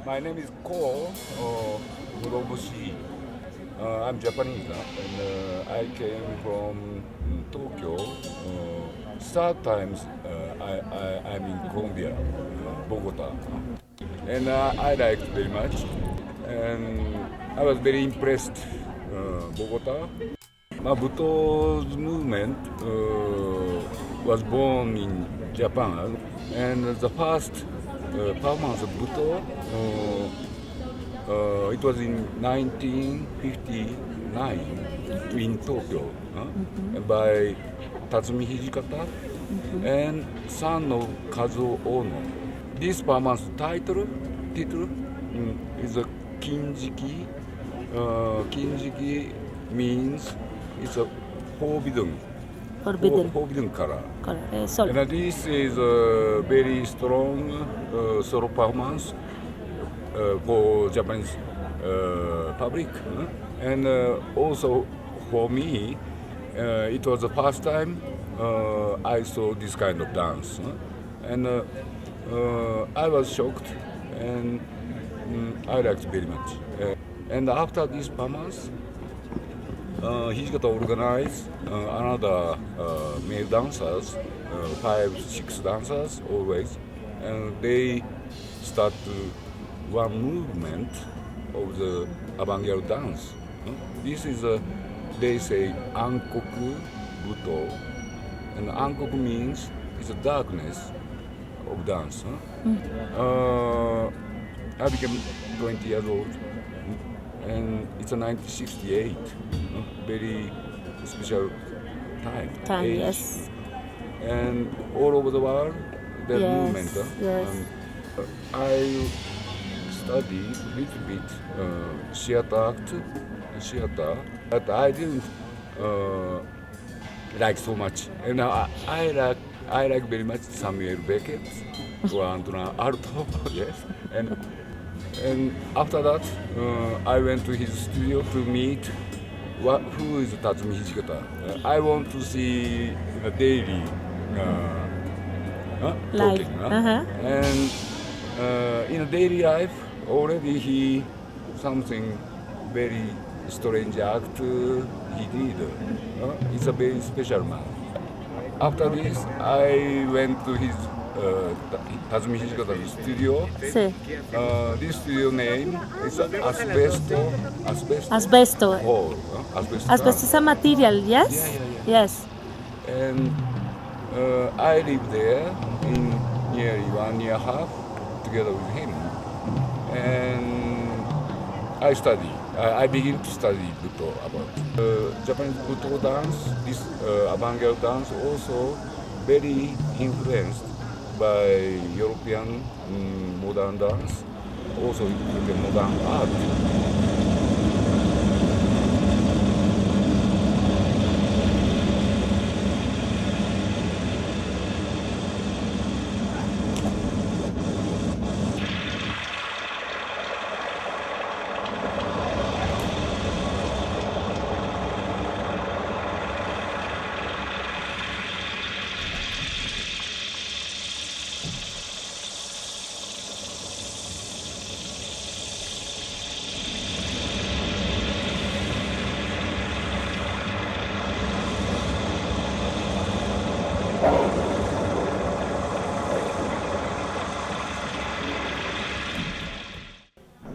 My name is Ko Moroboshi. I'm Japanese, and I came from Tokyo. Start times I'm in Colombia, Bogota, and I liked very much. And I was very impressed, Bogota. Buto's movement was born in Japan, and the first performance of Buto, it was in 1959 in Tokyo, by Tatsumi Hijikata and son of Kazuo Ono. This performance title is a Kinjiki. Kinjiki means it's a forbidden Forbidden color. Sol. And this is a very strong solo performance for Japanese public. And also for me, it was the first time I saw this kind of dance. And I was shocked, and I liked very much. And after this performance, Hijikata organized another male dancers, 5, 6 dancers always, and they start one movement of the avant-garde dance. This is they say Ankoku Buto, and Ankoku means it's a darkness of dance. I became 20 years old, and it's a 1968, very special time. Age. Yes. And all over the world, there's Yes, movement. yes. I studied a little bit theater, but I didn't like so much. And I like very much Samuel Beckett or Antonin Artaud, yes. And after that, I went to his studio to meet who is Tatsumi Hijikata. I want to see the daily Life. talking. Uh-huh. And in daily life, already he something very strange act he did. It's a very special man. After this, I went to his Tatsumi Hijikata's studio. Sí. This studio name is Asbesto Asbesto. Hall. Asbesto is a material, yes? Yeah, yeah, yeah. Yes. And I lived there in nearly 1.5 years together with him. And I begin to study Buto about Japanese Buto dance, this avant-garde dance also very influenced by European modern dance, also European modern art.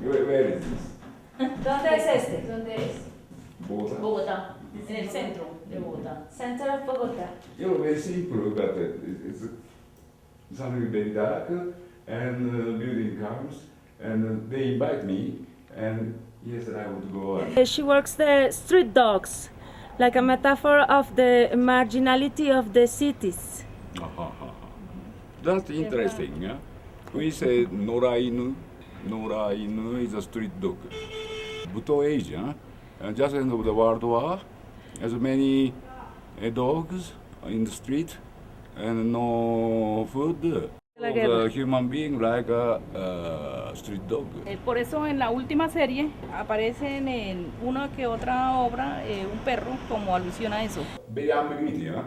Where is this? ¿Dónde es este? ¿Dónde es? Bogota. Bogotá, en el centro de Bogotá. Center of Bogota. Very simple, but it's something very dark, and building comes, and they invite me, and yes, I would go. She works the street dogs, like a metaphor of the marginality of the cities. That's interesting. Yeah? We say Norainu. Norainu is a street dog. Buto age, just end of the World War, as many dogs in the street and no food. La guerra. The human being like a street dog. Por eso en la última serie aparecen en una que otra obra un perro como alusión a eso. Very ambiguity, huh?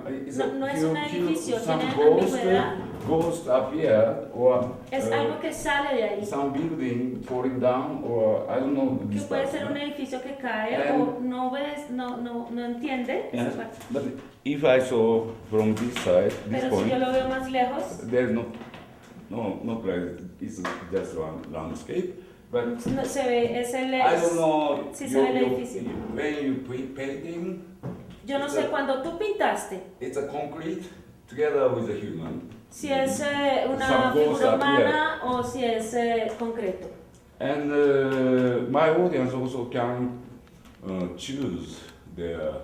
No es un edificio, some tiene ghost, ambigüedad. ghost appear or Es algo que sale de ahí. some building falling down or I don't know. Que this puede type, ser huh? un edificio que cae And- o no ves, no entiende. Yes, esa parte. but if I saw from this side, this Pero si point, yo lo veo más lejos, there's no place. It's just one landscape. But no, se ve, es el... I don't know. Sí se ve el edificio. When you painting, Yo no sé, cuando tú pintaste, it's a concrete together with a human. si es una Some ghosts figura appear. humana o si es concreto. And my audience also can choose their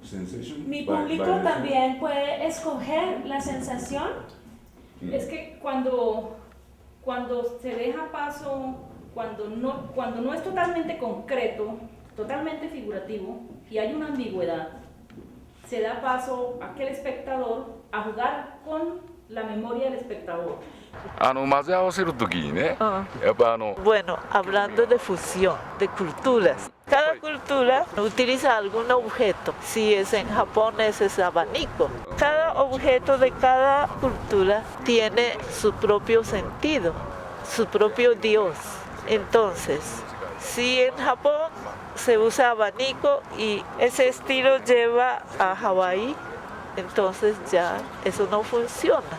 sensation. Mi by público listening. también puede escoger la sensación. Es que cuando se deja paso, cuando no es totalmente concreto, totalmente figurativo y hay una ambigüedad, se da paso a aquel espectador a jugar con la memoria del espectador. 混ぜ合わせるときにね、やっぱBueno, hablando de fusión, de culturas. Cada cultura utiliza algún objeto. Si es en Japón, ese es abanico. Cada objeto de cada cultura tiene su propio sentido, su propio Dios. Entonces, si en Japón se usa abanico y ese estilo lleva a Hawái, entonces ya eso no funciona.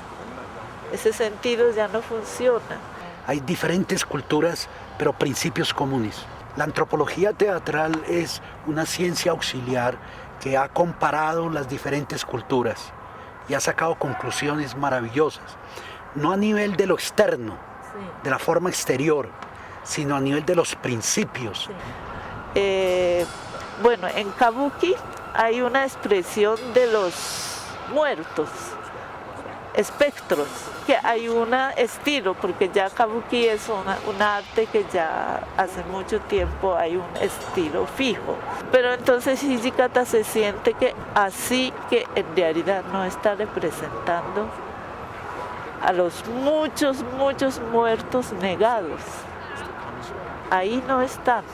Ese sentido ya no funciona. Hay diferentes culturas, pero principios comunes. La antropología teatral es una ciencia auxiliar que ha comparado las diferentes culturas y ha sacado conclusiones maravillosas. No a nivel de lo externo, de la forma exterior, sino a nivel de los principios. Bueno, en Kabuki hay una expresión de los muertos, espectros, que hay un estilo, porque ya Kabuki es un arte que ya hace mucho tiempo hay un estilo fijo. Pero entonces Hijikata se siente que así que en realidad no está representando a los muchos muertos negados. Ahí no están.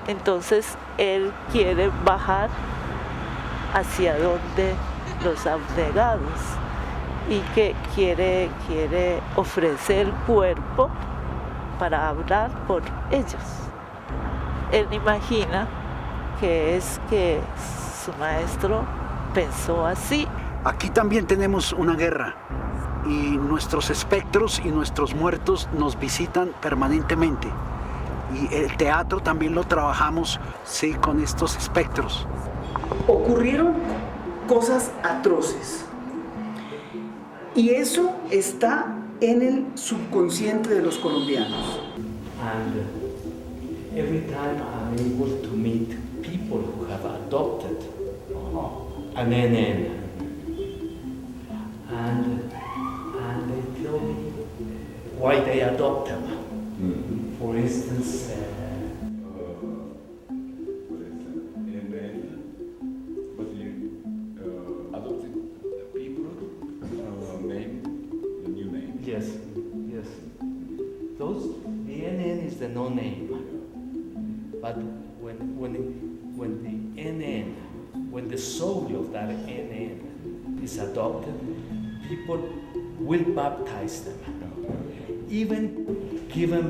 Entonces él quiere bajar hacia donde los abnegados y que quiere ofrecer cuerpo para hablar por ellos. Él imagina que es que su maestro pensó así. Aquí también tenemos una guerra y nuestros espectros y nuestros muertos nos visitan permanentemente. Y el teatro también lo trabajamos, sí, con estos espectros. Ocurrieron cosas atroces y eso está en el subconsciente de los colombianos. And every time I'm able to meet people who have adopted an NN, and they tell me why they adopt them. For instance, but you adopted people name, the new name. yes. The NN is the no name. But when the NN, when the soul of that NN is adopted, people will baptize them. Even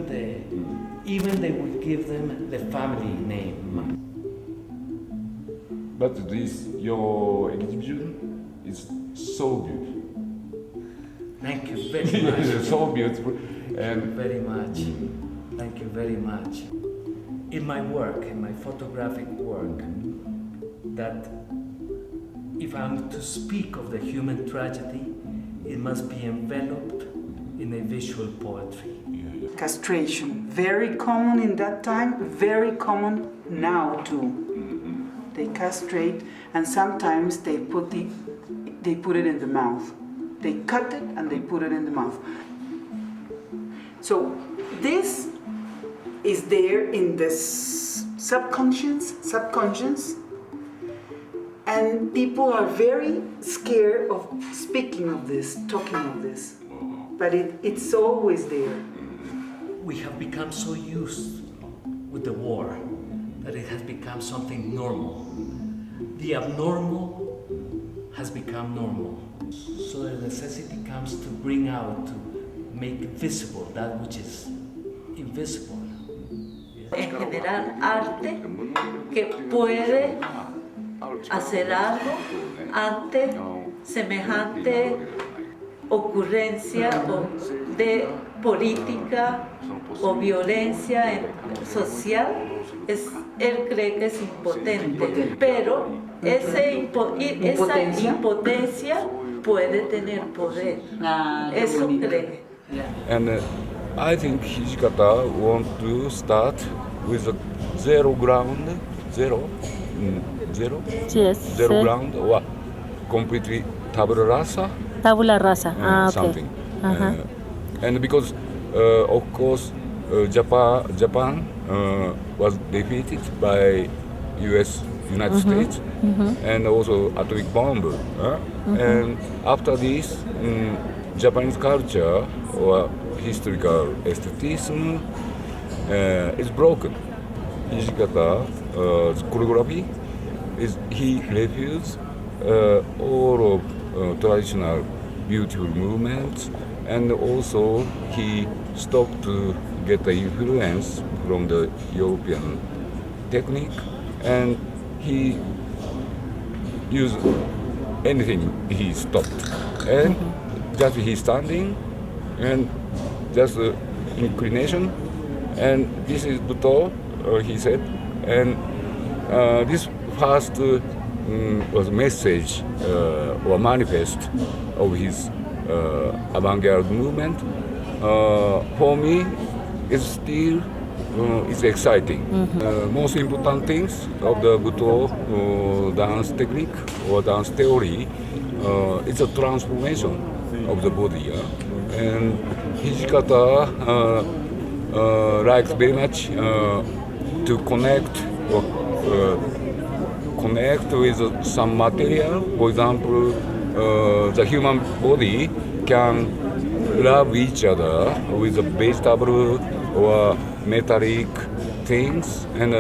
they will give them the family name. But your exhibition is so beautiful. Thank you very much. It's so beautiful. And Very much. Thank you very much. In my work, in my photographic work, that if I'm to speak of the human tragedy, it must be enveloped in a visual poetry. Castration, very common in that time, very common now too. They castrate and sometimes they put it in the mouth. They cut it and they put it in the mouth. So this is there in the subconscious, and people are very scared of speaking of this, talking of this. but it's always there. We have become so used with the war that it has become something normal. The abnormal has become normal. So the necessity comes to bring out, to make visible that which is invisible. En general, arte que puede hacer algo ante semejante ocurrencia de política o violencia social, él cree que es impotente, pero esa impotencia puede tener poder. Eso cree. And I think Hijikata want to start with a zero ground, zero Yes. ground, or completely tabula rasa, Tabula rasa. Okay. something. Uh-huh. And because, of course, Japan was defeated by United States, and also atomic bomb. And after this, Japanese culture or historical aestheticism is broken. Hijikata's choreography is he refused all of traditional beautiful movements, and also he stopped to get the influence from the European technique, and he used anything he stopped, and just he standing and just inclination, and this is Buto, he said, and this first was message or manifest of his avant-garde movement. For me, it's still it's exciting. Most important things of the Buto dance technique or dance theory, it's a transformation of the body. And Hijikata likes very much to connect with some material. For example, the human body can love each other with a vegetable or metallic things, and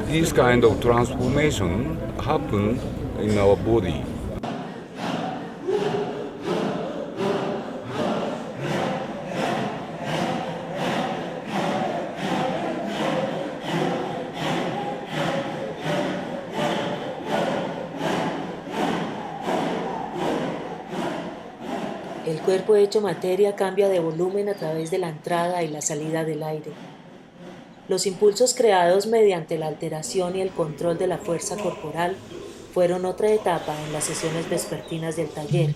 this kind of transformation happen in our body. El cuerpo hecho materia cambia de volumen a través de la entrada y la salida del aire. Los impulsos creados mediante la alteración y el control de la fuerza corporal fueron otra etapa en las sesiones vespertinas del taller.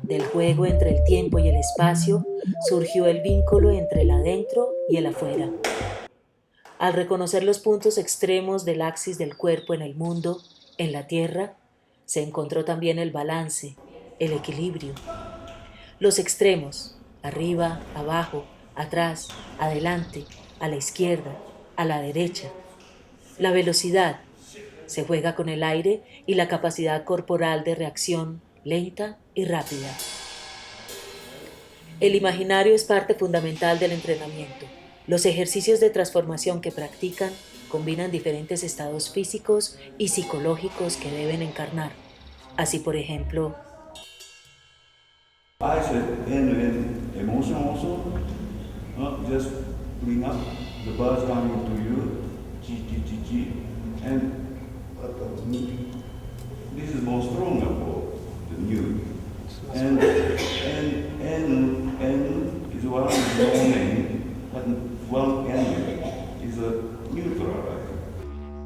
Del juego entre el tiempo y el espacio surgió el vínculo entre el adentro y el afuera. Al reconocer los puntos extremos del axis del cuerpo en el mundo, en la tierra, se encontró también el balance, el equilibrio. Los extremos, arriba, abajo, atrás, adelante, a la izquierda, a la derecha. La velocidad, se juega con el aire y la capacidad corporal de reacción lenta y rápida. El imaginario es parte fundamental del entrenamiento. Los ejercicios de transformación que practican combinan diferentes estados físicos y psicológicos que deben encarnar. Así, por ejemplo, I said, and emotion also, just bring up the birds coming to you, and this is more stronger for the new. And is one domain, but one enemy is a neutral.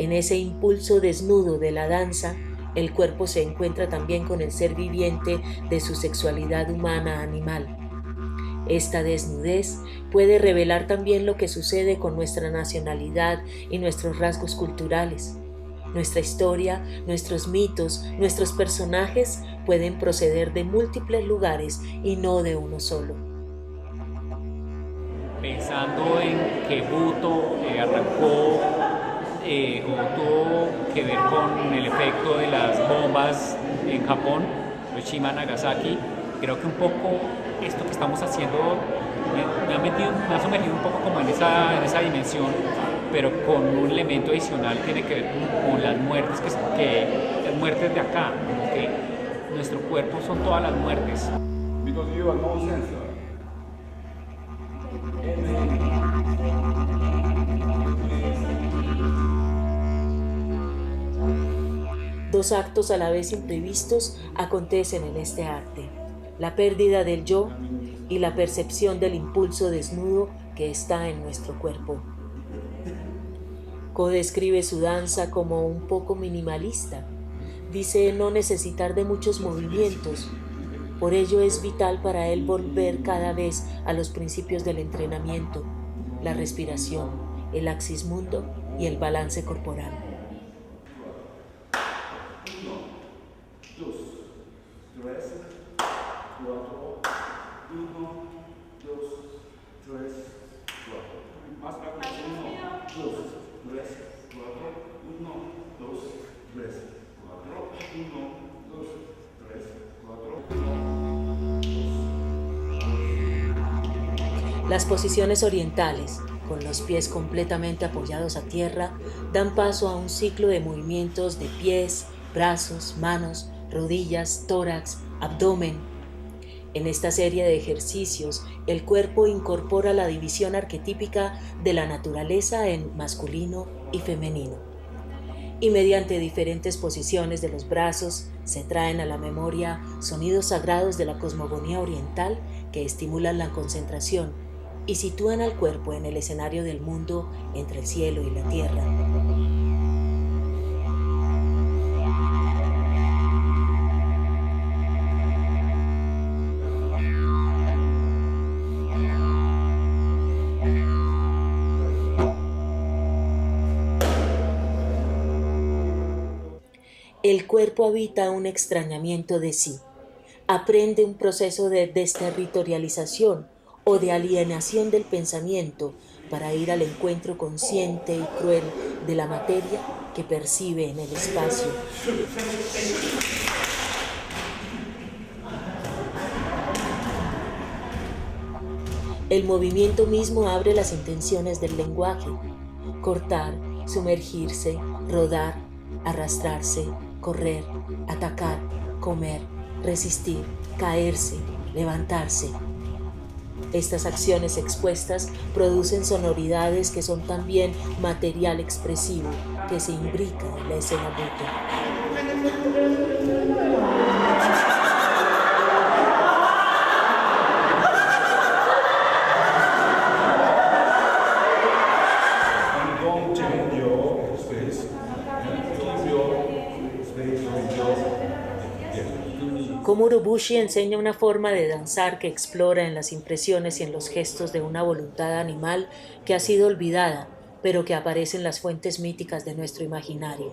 en ese impulso desnudo de la danza, el cuerpo se encuentra también con el ser viviente de su sexualidad humana animal. Esta desnudez puede revelar también lo que sucede con nuestra nacionalidad y nuestros rasgos culturales. Nuestra historia, nuestros mitos, nuestros personajes pueden proceder de múltiples lugares y no de uno solo. pensando en que Buto arrancó o tuvo que ver con el efecto de las bombas en Japón, Hiroshima, Nagasaki. Creo que un poco esto que estamos haciendo me ha sumergido un poco como en esa dimensión, pero con un elemento adicional que tiene que ver con las muertes, las muertes de acá, como que nuestro cuerpo son todas las muertes. Because you are no sensor. Dos actos a la vez imprevistos acontecen en este arte: la pérdida del yo y la percepción del impulso desnudo que está en nuestro cuerpo. Ko describe su danza como un poco minimalista. Dice no necesitar de muchos movimientos. Por ello es vital para él volver cada vez a los principios del entrenamiento, la respiración, el axis mundo y el balance corporal. Las posiciones orientales, con los pies completamente apoyados a tierra, dan paso a un ciclo de movimientos de pies, brazos, manos, rodillas, tórax, abdomen. En esta serie de ejercicios, el cuerpo incorpora la división arquetípica de la naturaleza en masculino y femenino. Y mediante diferentes posiciones de los brazos, se traen a la memoria sonidos sagrados de la cosmogonía oriental que estimulan la concentración y sitúan al cuerpo en el escenario del mundo entre el cielo y la tierra. El cuerpo habita un extrañamiento de sí, aprende un proceso de desterritorialización o de alienación del pensamiento para ir al encuentro consciente y cruel de la materia que percibe en el espacio. El movimiento mismo abre las intenciones del lenguaje: cortar, sumergirse, rodar, arrastrarse, correr, atacar, comer, resistir, caerse, levantarse. Estas acciones expuestas producen sonoridades que son también material expresivo que se imbrica en la escena Buto. Komuro Bushi enseña una forma de danzar que explora en las impresiones y en los gestos de una voluntad animal que ha sido olvidada, pero que aparece en las fuentes míticas de nuestro imaginario.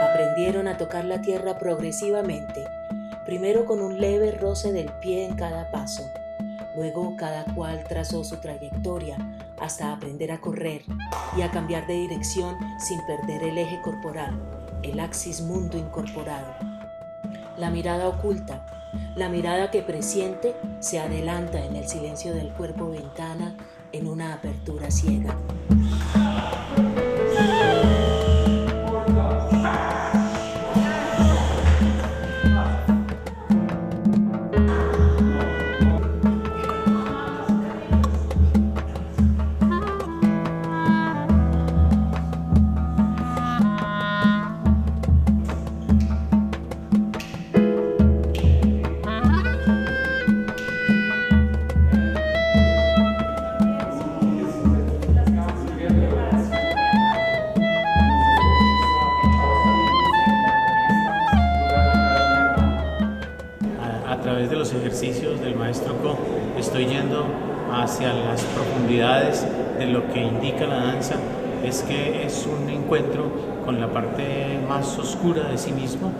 Aprendieron a tocar la tierra progresivamente, primero con un leve roce del pie en cada paso. Luego cada cual trazó su trayectoria hasta aprender a correr y a cambiar de dirección sin perder el eje corporal, el axis mundo incorporado. La mirada oculta, la mirada que presiente, se adelanta en el silencio del cuerpo ventana en una apertura ciega. través de los ejercicios del maestro Ko, estoy yendo hacia las profundidades de lo que indica la danza, es que es un encuentro con la parte más oscura de sí mismo,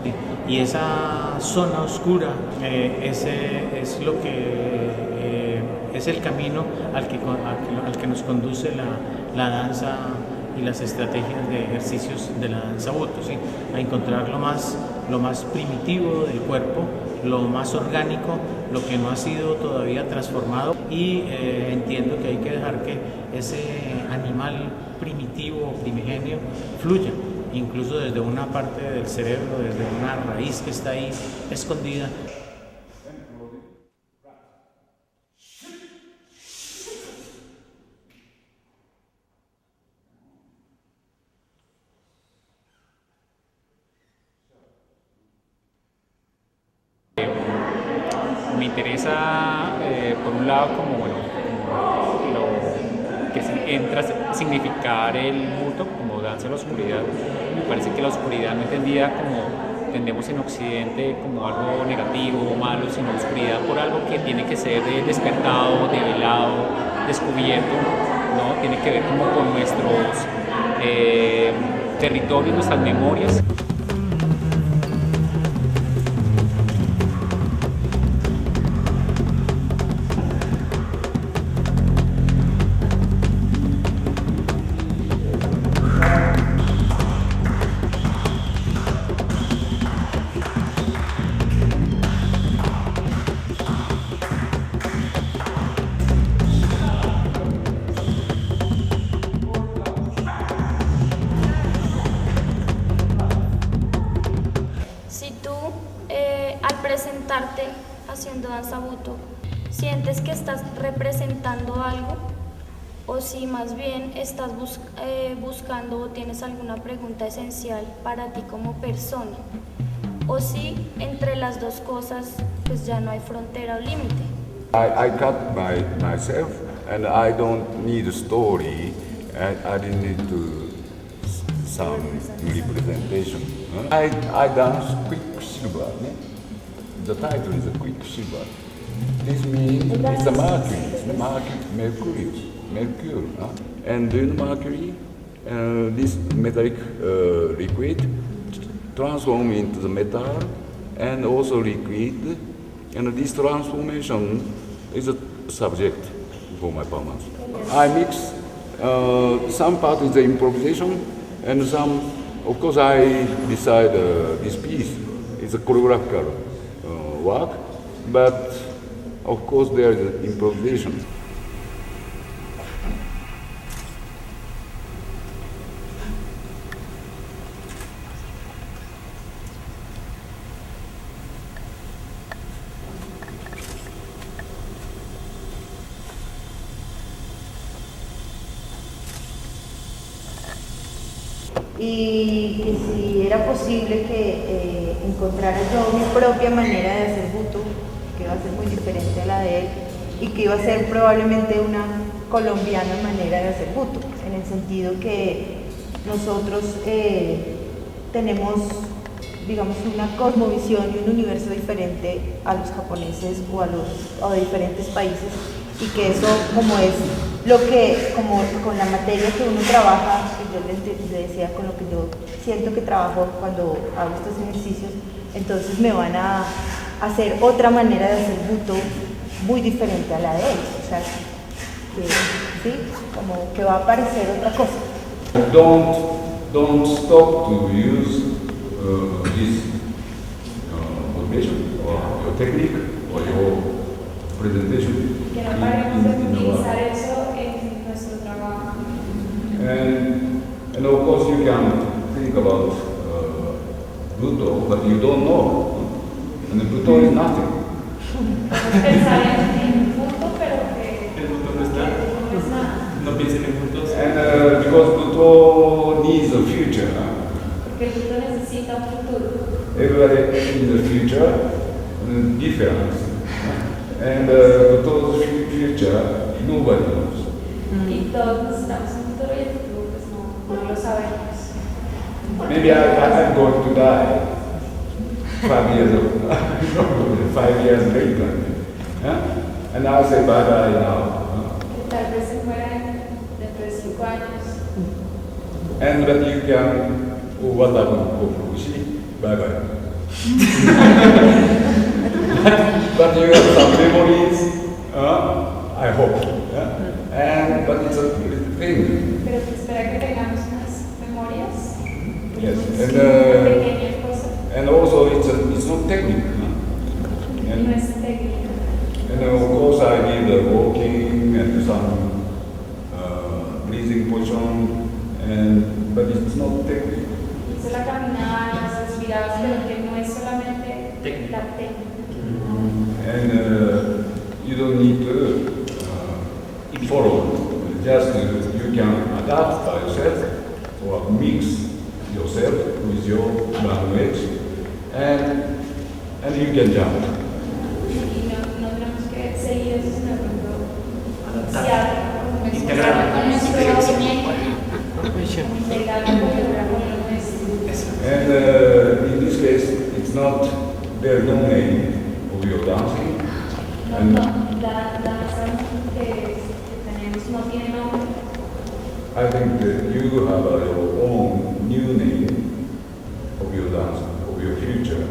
y esa zona oscura ese es lo que es el camino al que nos conduce la danza y las estrategias de ejercicios de la danza Buto, ¿sí? A encontrar lo más primitivo del cuerpo, lo más orgánico, lo que no ha sido todavía transformado, y entiendo que hay que dejar que ese animal primitivo, primigenio, fluya, incluso desde una parte del cerebro, desde una raíz que está ahí escondida. Me interesa, por un lado, como lo que entra a significar el Buto como danza en la oscuridad. Me parece que la oscuridad no entendida como entendemos en Occidente como algo negativo o malo, sino oscuridad por algo que tiene que ser despertado, develado, descubierto, ¿no? Tiene que ver como con nuestros territorios, nuestras memorias. Presentarte haciendo danza Buto, ¿sientes que estás representando algo? O si más bien estás buscando o tienes alguna pregunta esencial para ti como persona. O si entre las dos cosas pues ya no hay frontera o límite. I cut myself and I don't need a story. I didn't need to some representation. I dance Quicksilver. The title is Quicksilver. This means it's a Mercury. And in Mercury, this metallic liquid transforms into the metal and also liquid. And this transformation is a subject for my performance. I mix some part is the improvisation and some, of course, I decide this piece is a choreographical work, but of course there is improvisation. Y que si era posible que encontrara yo mi propia manera de hacer Buto, que iba a ser muy diferente a la de él, y que iba a ser probablemente una colombiana manera de hacer Buto, en el sentido que nosotros tenemos, digamos, una cosmovisión y un universo diferente a los japoneses o de diferentes países, y que eso, como es lo que, como con la materia que uno trabaja, y yo le decía con lo que yo siento que trabajo cuando hago estos ejercicios, entonces me van a hacer otra manera de hacer Buto muy diferente a la de él, o sea, que, ¿sí? Como que va a aparecer otra cosa. Don't stop to use this motivation or your technique or your presentation. Que no paremos de utilizar eso en nuestro trabajo. And of course you can think about Buto, but you don't know. And Buto is nothing. Pensar en Buto, pero que el Buto no está. No es nada. No piensen en Butos. And because Buto needs a future. Porque el Buto necesita un futuro. Everybody needs a future, difference. And Buto's future, nobody knows. Y todos necesitamos un futuro y el futuro pues no lo sabemos. Maybe I'm going to die. 5 years later. And I'll say bye-bye now. Que tal vez se muera dentro de 5 años. And but you can, what happened, see, bye-bye. but you have some memories, I hope. But it's a thing. Pero se espera que tengamos unas memorias. Yes, Pequeñas cosas. and also it's not technique. And, No es técnica. and of course I did walking and some breathing position, but it's not technique. Hice la caminada, las respiradas, pero que no es solamente la técnica. And you don't need to follow. Just you can adapt by yourself or mix yourself with your language, and you can jump. Y no tenemos que seguir eso, sino que Integrar. con nuestro movimiento, integrar con nuestro. And in this case, it's not there's no name of your dancing. And La danza que tenemos no tiene nombre. I think that you have your own new name of your dance, of your future.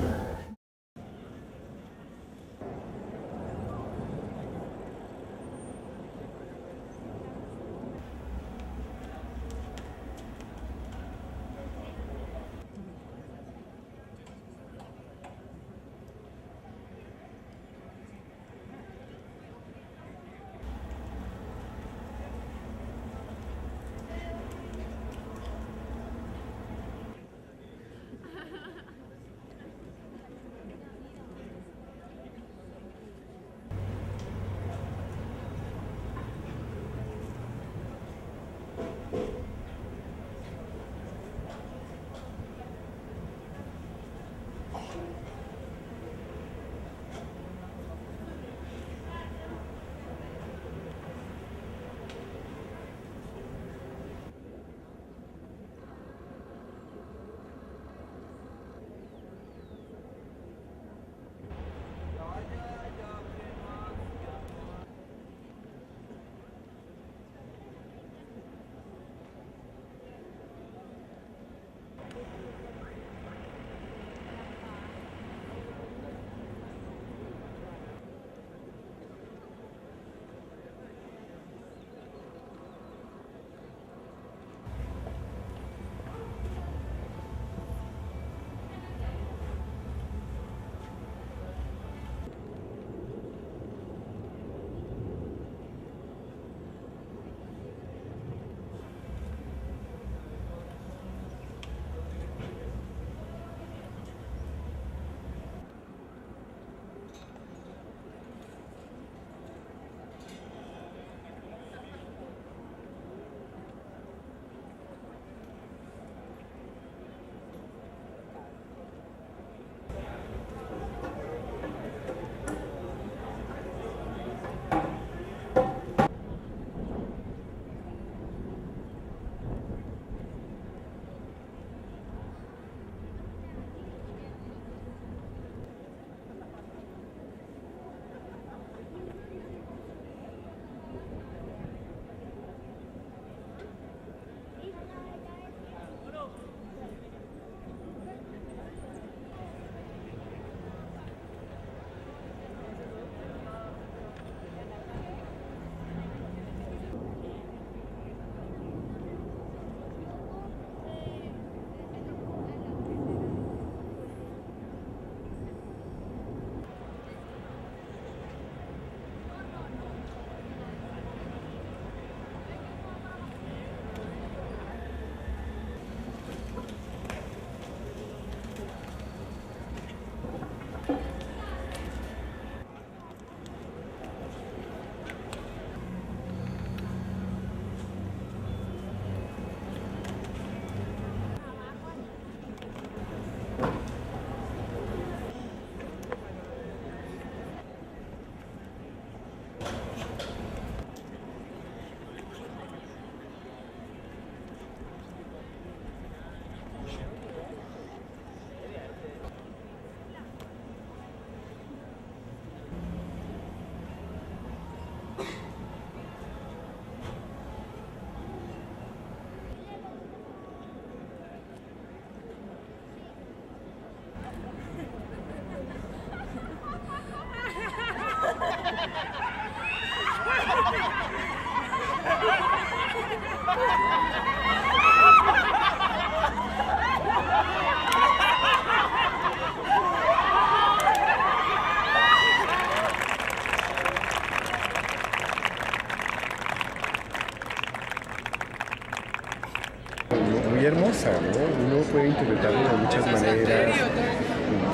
hermosa, ¿no? Uno puede interpretarla de muchas maneras,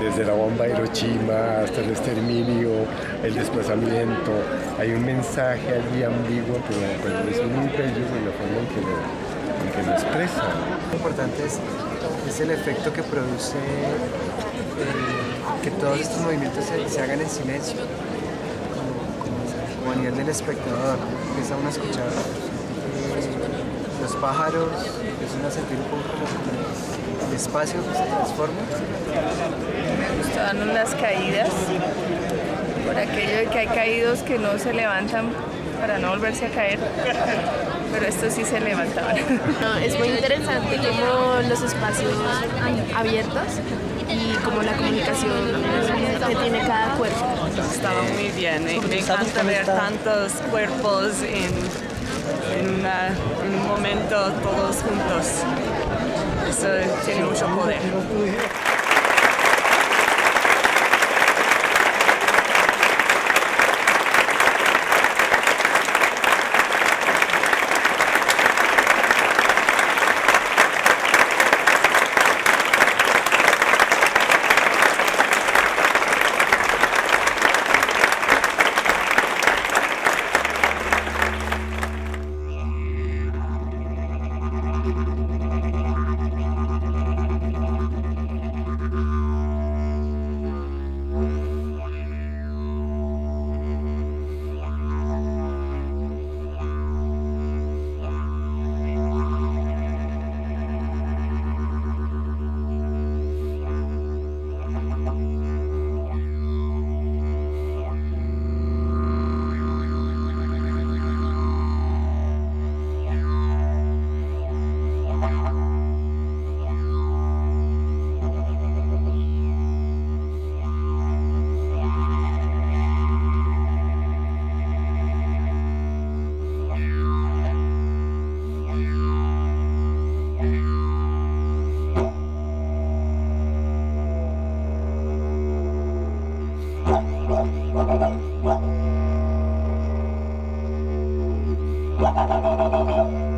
desde la bomba de Hiroshima hasta el exterminio, el desplazamiento. Hay un mensaje allí ambiguo, pero es muy bello en la forma en que lo expresa. Lo importante es el efecto que produce que todos estos movimientos se hagan en silencio, como a nivel del espectador. Empieza uno a escuchar los pájaros, empieza uno a sentir un poco como el espacio que se transforma. Me gustaron las caídas, por aquello de que hay caídos que no se levantan para no volverse a caer, pero estos sí se levantaban. Es muy interesante como los espacios abiertos y como la comunicación que tiene cada cuerpo. Estaba muy bien, me encanta ver tantos cuerpos en un momento todos juntos. Eso tiene mucho poder. Wow.